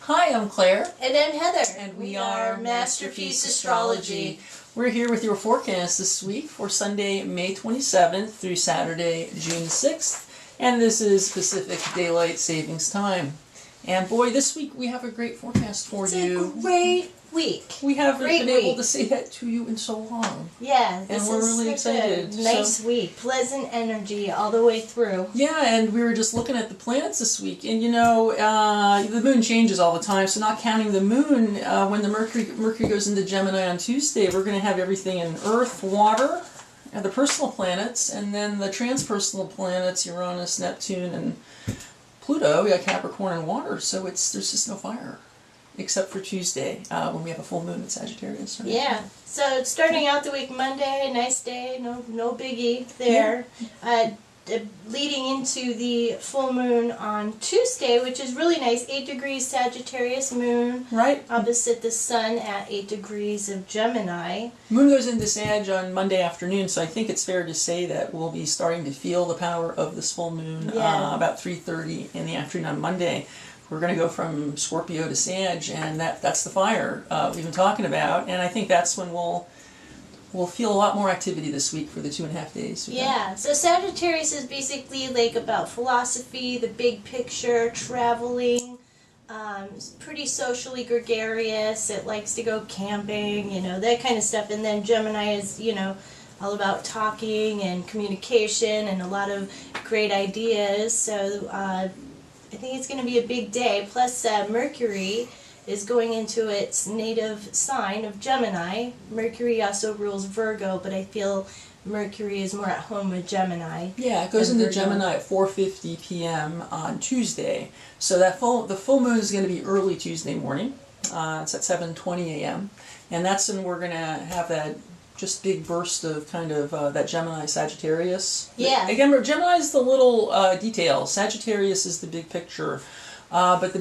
Hi, I'm Claire. And I'm Heather. And we are Masterpiece Astrology. We're here with your forecast this week for Sunday, May 27th through Saturday, June 6th. And this is Pacific Daylight Savings Time. And boy, this week we have a great forecast for you. It's a great week. We haven't been able to say that to you in so long. Yeah, and we're really excited. Nice week, pleasant energy all the way through. Yeah, and we were just looking at the planets this week, and you know, the moon changes all the time. So not counting the moon, when the Mercury goes into Gemini on Tuesday, we're going to have everything in Earth, water, and the personal planets, and then the transpersonal planets, Uranus, Neptune, and Pluto. We got Capricorn and water, so there's just no fire. Except for Tuesday, when we have a full moon in Sagittarius. Right? Yeah. So starting out the week Monday, nice day, no biggie there. Yeah. Leading into the full moon on Tuesday, which is really nice, 8 degrees Sagittarius moon. Right. Opposite the sun at 8 degrees of Gemini. Moon goes into Sag on Monday afternoon, so I think it's fair to say that we'll be starting to feel the power of this full moon about 3:30 in the afternoon on Monday. We're going to go from Scorpio to Sag, and that's the fire we've been talking about. And I think that's when we'll feel a lot more activity this week for the 2.5 days. Yeah, so Sagittarius is basically like about philosophy, the big picture, traveling. It's pretty socially gregarious. It likes to go camping, that kind of stuff. And then Gemini is, all about talking and communication and a lot of great ideas. So I think it's going to be a big day. Plus, Mercury is going into its native sign of Gemini. Mercury also rules Virgo, but I feel Mercury is more at home with Gemini. Yeah, it goes into Gemini at 4:50 p.m. on Tuesday. So the full moon is going to be early Tuesday morning. It's at 7:20 a.m. And that's when we're going to have that just big burst of kind of that Gemini Sagittarius. Yeah. Again, Gemini is the little details. Sagittarius is the big picture. But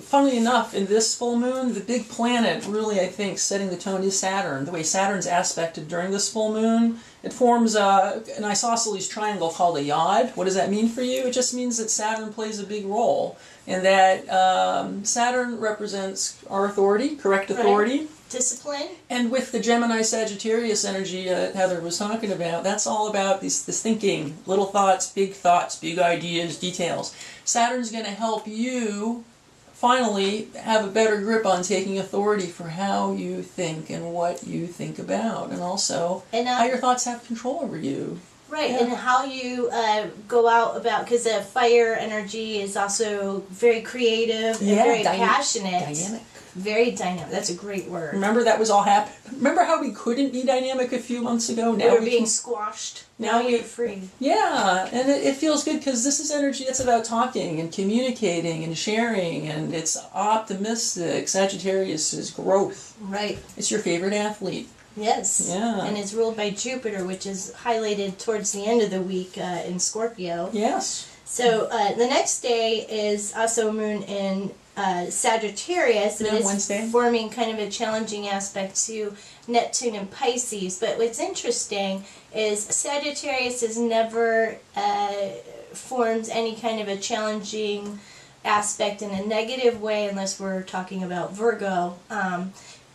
funnily enough, in this full moon, the big planet really, I think, setting the tone is Saturn. The way Saturn's aspected during this full moon, it forms an isosceles triangle called a yod. What does that mean for you? It just means that Saturn plays a big role, and that Saturn represents our authority, correct authority. Right. Discipline. And with the Gemini Sagittarius energy Heather was talking about, that's all about this thinking, little thoughts, big ideas, details. Saturn's going to help you finally have a better grip on taking authority for how you think and what you think about, and also how your thoughts have control over you. Right, yeah. And how you go out about, because the fire energy is also very creative and very passionate. Dynamic. Very dynamic. That's a great word. Remember that was all happening. Remember how we couldn't be dynamic a few months ago? Now we're being squashed. Now you're free. Yeah, and it feels good because this is energy that's about talking and communicating and sharing, and it's optimistic. Sagittarius is growth. Right. It's your favorite athlete. Yes. Yeah. And it's ruled by Jupiter, which is highlighted towards the end of the week in Scorpio. Yes. So the next day is also moon in Sagittarius, and it's Wednesday, forming kind of a challenging aspect to Neptune and Pisces. But what's interesting is Sagittarius has never formed any kind of a challenging aspect in a negative way, unless we're talking about Virgo.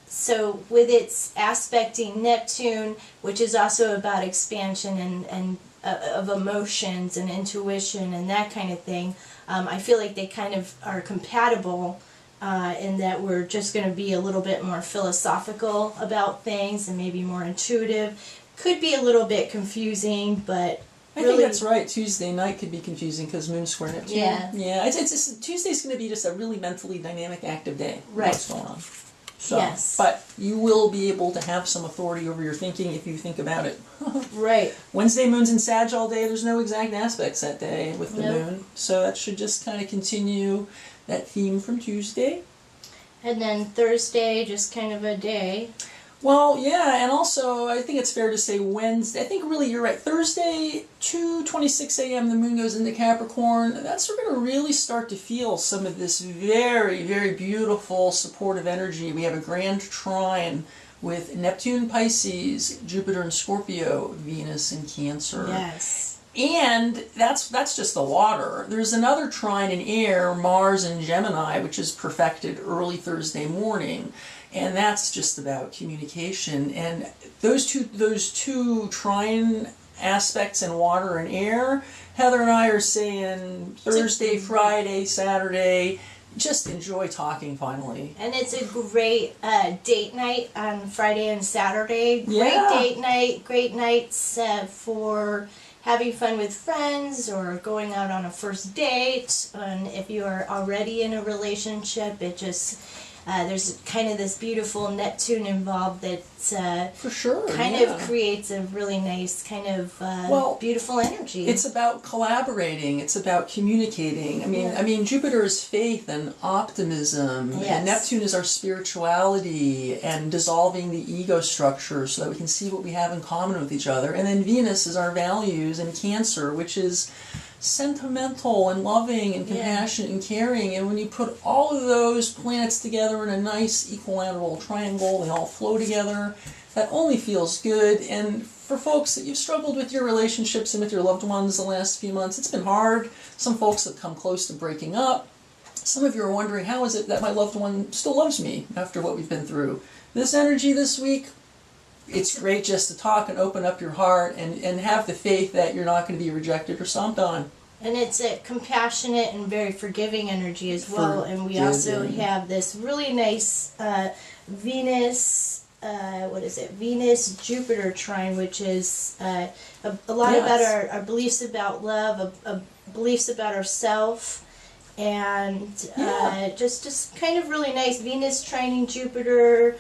So with its aspecting Neptune, which is also about expansion and of emotions and intuition and that kind of thing, I feel like they kind of are compatible in that we're just going to be a little bit more philosophical about things and maybe more intuitive. Could be a little bit confusing, but I think that's right. Tuesday night could be confusing because moon square Neptune. Yeah. Yeah. Tuesday's going to be just a really mentally dynamic, active day. Right. What's going on? So, yes. But you will be able to have some authority over your thinking if you think about it. Right. Wednesday, moon's in Sag all day. There's no exact aspects that day with the moon. So that should just kind of continue that theme from Tuesday. And then Thursday, just kind of a day. Well, yeah, and also I think it's fair to say Wednesday. I think really you're right. Thursday, 2:26 a.m. the moon goes into Capricorn. That's we're going to really start to feel some of this very, very beautiful supportive energy. We have a grand trine with Neptune, Pisces, Jupiter in Scorpio, Venus in Cancer. Yes. And that's just the water. There's another trine in air, Mars and Gemini, which is perfected early Thursday morning. And that's just about communication. And those two trine aspects in water and air, Heather and I are saying Thursday, Friday, Saturday, just enjoy talking finally. And it's a great date night on Friday and Saturday. Great Yeah. date night, great nights for having fun with friends or going out on a first date. And if you are already in a relationship, it just, there's kind of this beautiful Neptune involved that For sure. kind of creates a really nice kind of beautiful energy. It's about collaborating. It's about communicating. I mean, Jupiter is faith and optimism, Yes. and Neptune is our spirituality and dissolving the ego structure so that we can see what we have in common with each other. And then Venus is our values, and Cancer, which is sentimental and loving and compassionate and caring. And when you put all of those planets together in a nice equilateral triangle, they all flow together. That only feels good. And for folks that you've struggled with your relationships and with your loved ones the last few months, it's been hard. Some folks have come close to breaking up. Some of you are wondering, how is it that my loved one still loves me after what we've been through? This energy this week, it's great just to talk and open up your heart and have the faith that you're not going to be rejected or stomped on. And it's a compassionate and very forgiving energy as well. And we also have this really nice Venus, Venus-Jupiter trine, which is a lot about our beliefs about love, beliefs about ourselves, and just kind of really nice. Venus trining Jupiter,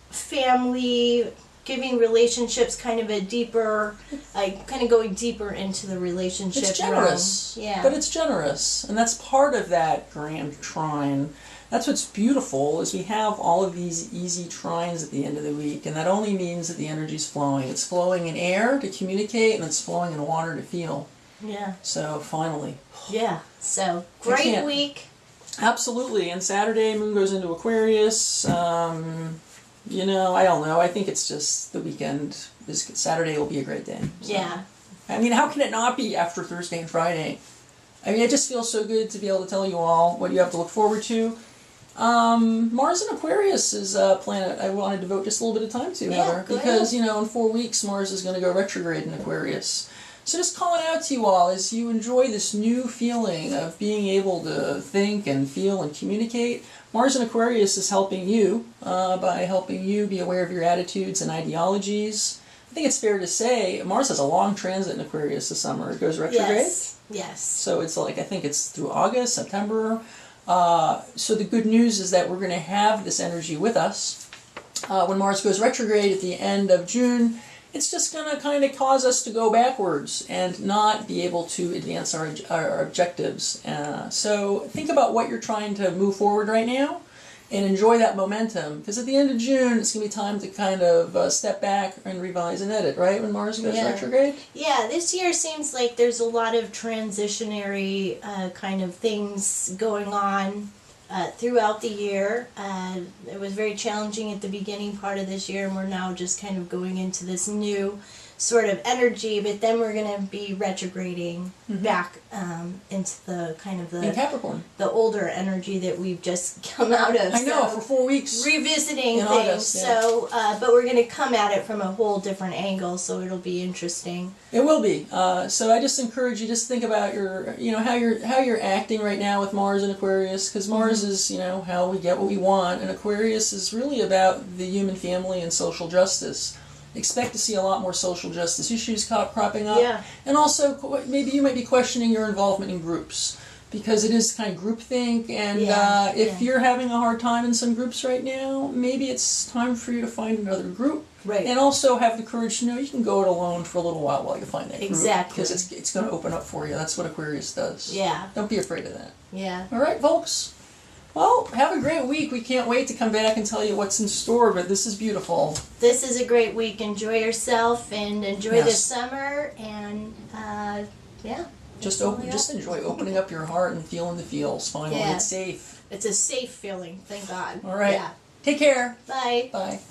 family, giving relationships kind of a deeper, kind of going deeper into the relationship. It's generous, but it's generous, and that's part of that grand trine. That's what's beautiful, is we have all of these easy trines at the end of the week, and that only means that the energy's flowing. It's flowing in air to communicate, and it's flowing in water to feel. Yeah. So finally. Yeah. So great week. Absolutely. And Saturday, moon goes into Aquarius. You know, I don't know. I think it's just the weekend. Saturday will be a great day. So. Yeah. I mean, how can it not be after Thursday and Friday? I mean, it just feels so good to be able to tell you all what you have to look forward to. Mars in Aquarius is a planet I wanted to devote just a little bit of time to, Heather. Because, you know, in 4 weeks, Mars is going to go retrograde in Aquarius. So just calling out to you all as you enjoy this new feeling of being able to think and feel and communicate. Mars in Aquarius is helping you by helping you be aware of your attitudes and ideologies. I think it's fair to say Mars has a long transit in Aquarius this summer. It goes retrograde. Yes. So it's like, I think it's through August, September. So the good news is that we're going to have this energy with us. When Mars goes retrograde at the end of June, it's just going to kind of cause us to go backwards and not be able to advance our objectives. So think about what you're trying to move forward right now and enjoy that momentum. Because at the end of June, it's going to be time to kind of step back and revise and edit, right? When Mars goes retrograde? Yeah, this year seems like there's a lot of transitionary kind of things going on throughout the year. It was very challenging at the beginning part of this year, and we're now just kind of going into this new sort of energy, but then we're going to be retrograding back into the kind of in Capricorn, the older energy that we've just come out of. I know, for 4 weeks. Revisiting in things. August, So, but we're going to come at it from a whole different angle, so it'll be interesting. It will be. So I just encourage you, just think about your, you know, how you're acting right now with Mars and Aquarius, because Mars is, you know, how we get what we want, and Aquarius is really about the human family and social justice. Expect to see a lot more social justice issues cropping up. Yeah. And also, maybe you might be questioning your involvement in groups, because it is kind of groupthink, and if you're having a hard time in some groups right now, maybe it's time for you to find another group. Right. And also have the courage to know you can go it alone for a little while you find that group. Exactly. Because it's going to open up for you. That's what Aquarius does. Yeah. Don't be afraid of that. Yeah. All right, folks. Well, have a great week. We can't wait to come back and tell you what's in store, but this is beautiful. This is a great week. Enjoy yourself and enjoy the summer, and Just enjoy opening up your heart and feeling the feels. Finally, it's safe. It's a safe feeling. Thank God. All right. Yeah. Take care. Bye. Bye.